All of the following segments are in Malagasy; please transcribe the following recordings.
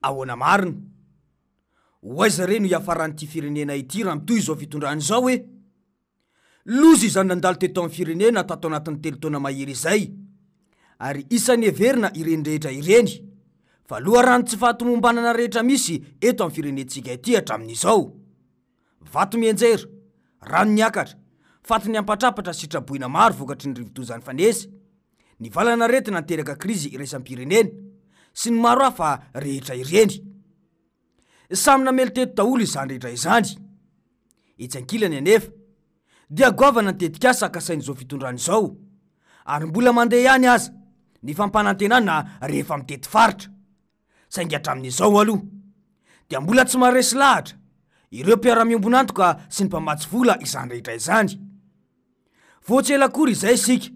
ahoana marina hoaiza reno iafaran'ity firenena ity raha mitoy izao fitondrany izao hoe lozy izany nandalo teto amin'ny firenena tato anatin'ny telo taona mahery izay ary isan'ny heverina ireny rehetra ireny fa loharano tsy fahatomombanana rehetra misy eto amin'ny firenentsika ity hatramin'izao vato mienjera rano niakatra faty ny ampatrapatra sitraboina maro vokatry ny rivotozany fanesy ny valana retina niteraka krizy iraisam-pirenena sy ny maro hafa rehetra ireny samy namely teto daholo izany rehetra izany etsy ankilany anefa dia goavana nitetika sakasain'izao fitondrany izao ary mbola mandeha ihany aza ny fampanantenana rehefa mitety faritra saingy hatramin'izao aloha dia mbola tsy maharesy lahatra ireo mpiara-miombonantoka sy ny mpamatsy vola izany rehetra izany voatsela akory izay isika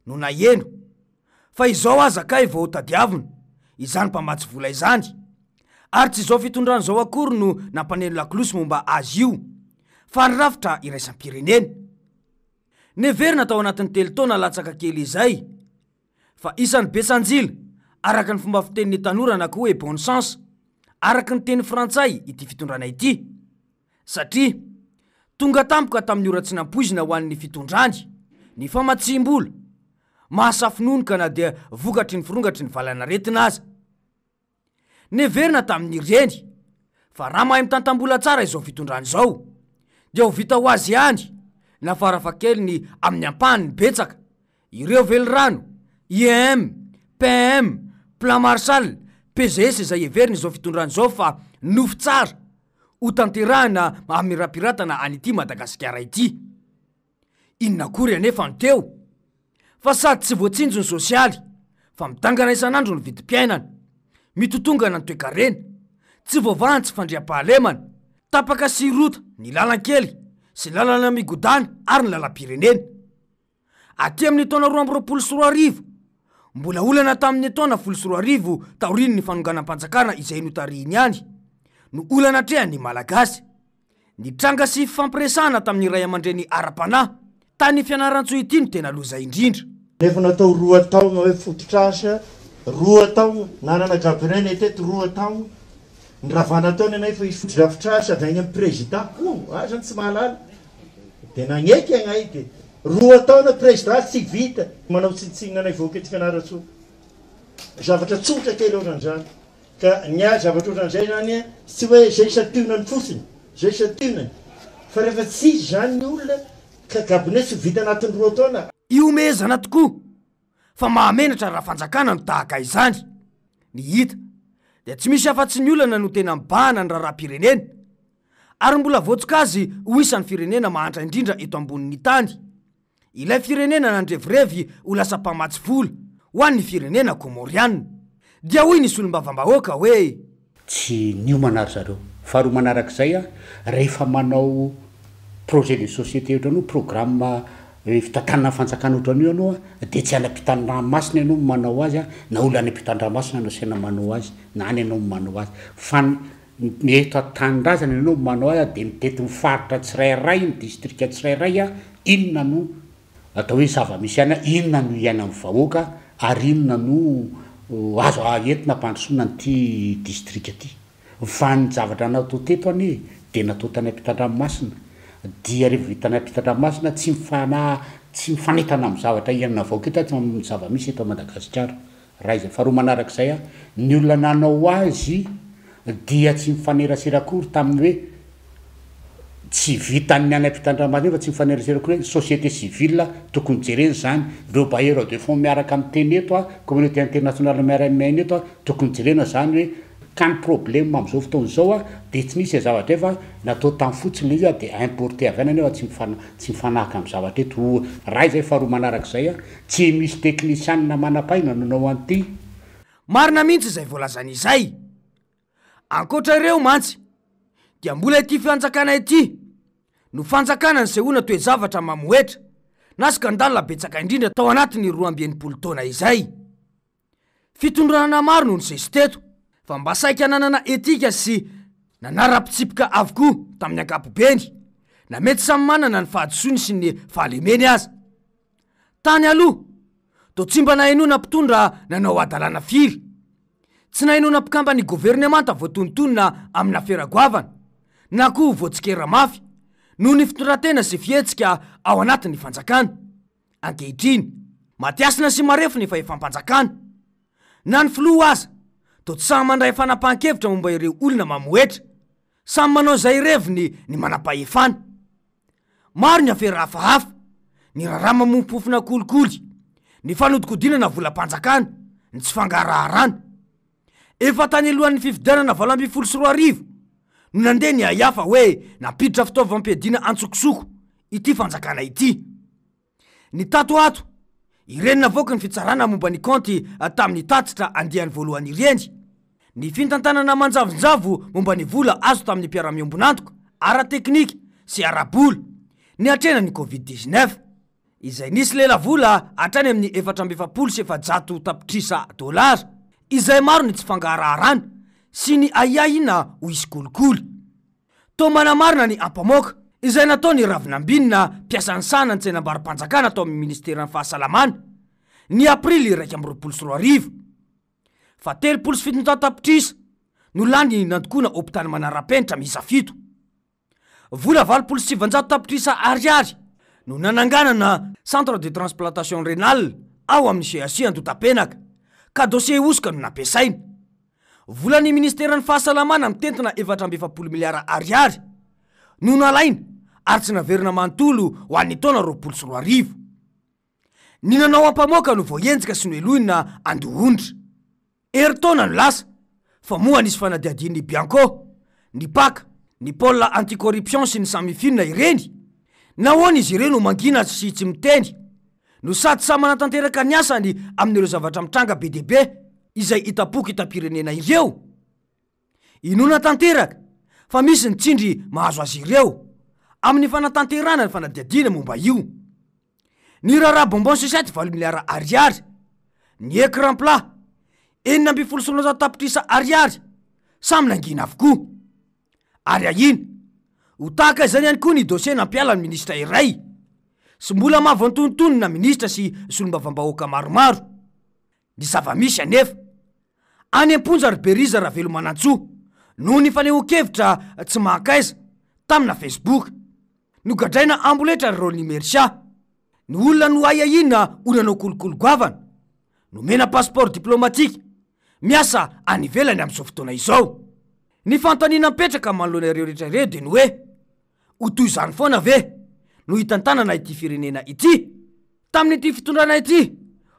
no naheno fa izao aza kay vao tadiavina izany mpamatsy vola izany ary tsy izao fitondrany izao akory no nampaneno lakolosy momba azy io fa nyrafitra iraisam-pirenena neverina tao anatin'ny telo taona latsaka kely izay fa isan'ny besanjila araka ny fomba fitenin'ny tanora na koa hoe bon sens araka ny teny frantsay ity fitondrana ity satria tonga tampoka tamin'ny ora tsy nampoizina ho an'ny fitondrany ny famatsim-bola mahasafinonoka na dia vokatry ny firongatry ny valana retina aza neverina tamin'ny reny fa raha mahay mitantam-bola tsara izao fitondrany izao dia ho vita ho azy ihany na farafakeliny amin'ny ampahany betsaka ireo velirano IEM, PM, plan marshal, PGS izay heverina izao fitondrany izao fa nofo tsara ho tanterahana amin'ny rapiratana an'ity Madagasikara ity inona kory anefa ny teo fa sady tsy voatsinjo ny sosialy fa midangana isan'andro ny vidim-piainana mitotongana ny toe-karena tsy voavahan tsy fandriam-pahalemana tapaka sy rota ny lalan-kely sy lalana migodana ary ny lalam-pirenena aty amin'ny taona 2024 mbola olana tamin'ny taona 2024 taoriny ny fanonganam-panjakana izay notariny ihany no olana trehany malagasy ny tranga sy fampiresahana tamin'ny ray aman-dreny ara-panahy tany fianaran-tsoa ity no tena loza indrindra nefa natao 2 taona hoe fototrasa 2 taona nanana gabirena teto 2 taona ny ravana taona anay fa ifodrafitrasa avy agny amin'ny président azany tsy mahalala dia nagneky agnay dia 2 taona président tsy vita manao tsitsingina anay voaka ty fianaran-tsoa zavatra tsotra kely oran'izany ka nya zavatra oran'izay zany tsy hoe zay satonany fotsiny zay satonany fa rehefa tsisy zany ny olona ka gabine tsy vita anatin'ny 2 taona iomezana tokoa fa mahamenatra raha fanjakana no tahaka izany ny hita dia tsy misy afa-tsy ny olana no tena mibahana ny raharaha-pirenena ary mbola voatsika azy ho isan'ny firenena mahantra indrindra eto ambonin'ny tany ilay firenena nandrevirevy ho lasa mpamatsy vola ho an'ny firenena komorianina dia hoy nisy olom-bavambahoaka hoe tsy niomana ary zareo faharoa manarak'izay a rehefa manao projet de société ohatrany programme fitantanana fanjakana ohatran'io ianao dia tsy any ampitan-dranomasina ianao manao azy na olo any ampitan-dranomasina no saina manao azy na any ianao manao azy fa eto an-tanindrazana ianao manao azy dia mitety mifaritra tsirairay ny distrika tsirairay a inona no atao hoe zava-misy any inona no iaina amin'ny vahoaka ary inona no azo entina mpandrosoana nyty distrika ty fa ny zavatra natao teto any dia natao tany ampitan-dranomasina dia rehefa vitany ampitan-dranomasina tsy mifanetana amin'ny zavatra iainana vahoaka eto tsy amin'ny zava-misy eto Madagasikara raha izay faharoa manarak'izay a ny olona nanao azy dia tsy mifaneraserakory tamin'ny hoe tsy vitany any ampitan-dranomasina fa tsy mifaneraserakory hoe société civile tokony jereny zany reo bailleur de fonds miaraka amin'ny teny eto a communauté internationale miara-miaina eto a tokony jerena zany hoe ka ny problème amin'izao fotoana izao a dia tsy nisy zavatra efa natao tamin'ny fotsiny izy a dia importé avy any anefa tsy mifanahaka amin'ny zavatra eto raha izay faharoa manarak'izay a tsy misy teknisianina manam-paina nanao an'ity marina mihitsy izay voalazana izay ankoatra ireo mantsy dia mbola ity fanjakana ity no fanjakana ny sehoana toe zavatra mamoetra na skandala betsaka indrindra tao anatin'ny 20 taona izay fitondranana maro no nisesy teto fa mba saika nanana etika sy nanara-pitsipika avokoa tamin'ny ankapobeny na mety samy manana ny fahadisony sy ny fahalemeny aza tany aloha to tsy mba nahenona mpitondra nanao adalana firy tsy nainona mpikamba ny governemanta voatontonona amin'ny afera-goavana na koa voatsikera mafy noho ny fitondrantena sy fihetsika ao anatin'ny fanjakana. Ankehitriny matiasina sy marefo ny fahefam-panjakana na ny filoha aza to tsy samy mandray fanapahan-kevitra momba ireo olona mamoetra, samy manao zay reviny ny manam-pahefana. Maro ny afera hafahafa, ny rarama mompofina kolikoly, ny fanodikodinana volam-panjakana, ny tsy fangaraharana. Efa tany alohan'ny fifidianana 2024 no nandeha ny ayafa hoe napiditra fitaovam-piadiana antsokosoko ity fanjakana ity. Ny tato ato irenina voaka ny fitsarana momba ny konty tamin'ny tatitra andiany voalohany ireny. Ny fintantanana manjavonjavo momba ny vola azo tamin'ny mpiara-miombonantoka, ara-teknika sy ara-bola ny atrena ny Covid-19 izay nisy lela vola hatrany amin'ny 420 tapitrisa dolara izay maro ny tsy fangaraharana sy ny ayaina ho isy kolikoly. To manamarina ny ampamoaka izay natao ny ravinambinina mpiasan'ny sana ny tsenam-barim-panjakana atao amin'ny ministeran'ny fahasalamana ny aprily 2024. Fa 77 tapitrisa no lany nandokoana hopitaly manara-penitra miisa 7. Vola 2700 tapitrisa ariary no nananganana centre de transplantation rénale ao amin'ny CHU Antotapenaka ka dossier osika no nampiasaina. Volan'ny ministeran'ny fahasalamana mitentina 420 miliara ariary no nalaina ary tsy naverina manontolo ho an'ny taona 2024. Ny nanao ampamoaka no voahenjika sy no elohina andohondra. Eritona no lasa fa moa nisy fanadiadin'ny Bianco, ny Paka, ny pôle anticorruption sy ny samifina ireny. Nahoana izy ireny no mangina sy tsy miteny no sady samy manatanteraka ny asany amin'ireo zavatra mitranga be deaibe izay itapoky itam-pirenena ireo. Inona tanteraka fa misy ny tsindry mahazo azy ireo amin'ny fanatanterana ny fanadiadina momba io. Ny rara bonbon sosety 20 miliara ariary, ny écran plat 970 tapitrisa ariary samy nangina avokoa. Ary ahina ho tahaka izany ihany koa ny dossier nampiala ny ministra iray sy mbola mavantontonina ministra sy solombavam-bahoaka maromaro. Ny zava-misy anefa any am-ponja ry Beriza Ravelomanantsoa noho ny faneho-kevitra tsy mankaiza tamina Facebook no gadraina amboletra ry Rony Mercia. Ny olona no ayahina onanao kolokolo goavana no mena passeport diplomatique miasa any ivelany amin'izao fotoana izao. Ny fantaniana mipetraka manoloana ireo rehetraireo dia ny hoe ho toy izany foana ve no hitantanana ity firenena ity. Tamin'ity fitondrana ity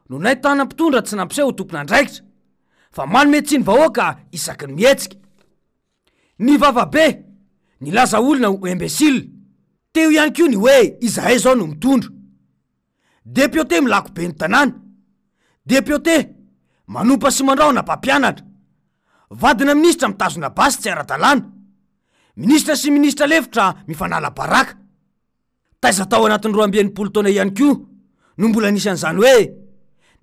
no nahitana mpitondra tsy nampiseho tompon'andraikitra fa manome tsy ny vahoaka isaky ny mihetsika. Ny vavabe ny laza olona ho imbécile. Teo ihany koa ny hoe izahay zao no mitondro. Deputé milako be ny tanàna, deputé manompa sy mandraona mpampianatra, vadina ministra mitazona basy tsy ara-dalàna, ministra sy ministra lefitra mifanala baraka. Taiza tao anatin'ny 12 taona ihany koa no mbola nisy an'izany hoe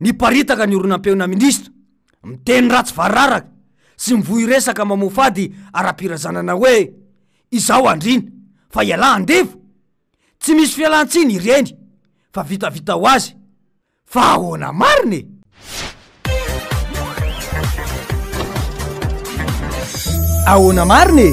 niparitaka ny oronam-peona ministra miteny ratsy vararaka sy mivoy resaka mamofady ara-pirazanana hoe izao andrina fa iala andevo. Tsy misy fialan-tsiny ireny fa vitavita ho azy fa ahoana mariny. Ahoana mariny.